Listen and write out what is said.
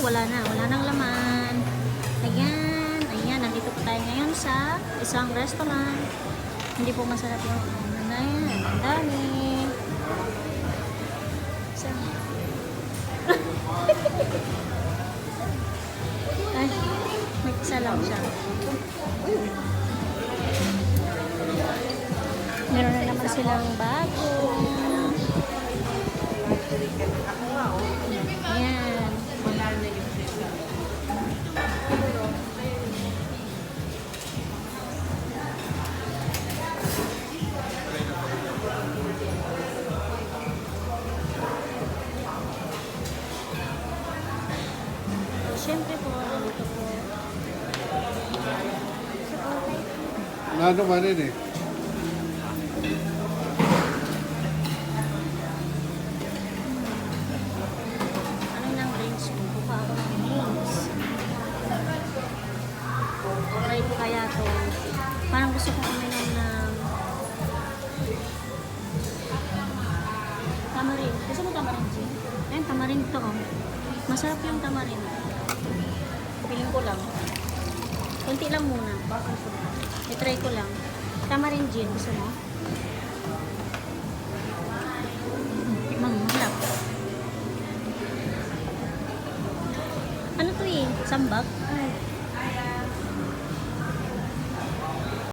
wala na. Wala nang laman. Ayan. Ayan. Nandito po tayo ngayon sa isang restaurant. Hindi po masarap yung ano na yan. Ang dami. Ay, may isa lang siya. Meron na naman silang bago. Ayan. Siyempre po, ito po. Nano man rin eh. Ano nang drinks ko? Buka ako ng drinks. Try ko kaya to. Parang gusto ko kuminom ng tamarind. Gusto mo tamarind, Jin? Ayun, tamarind to. Oh. Masarap yung tamarind. Piling ko lang. Kunti lang muna. I-try ko lang. Tamarind, Jin. Gusto mo? Masarap. Ano to eh? Sambag? Ay.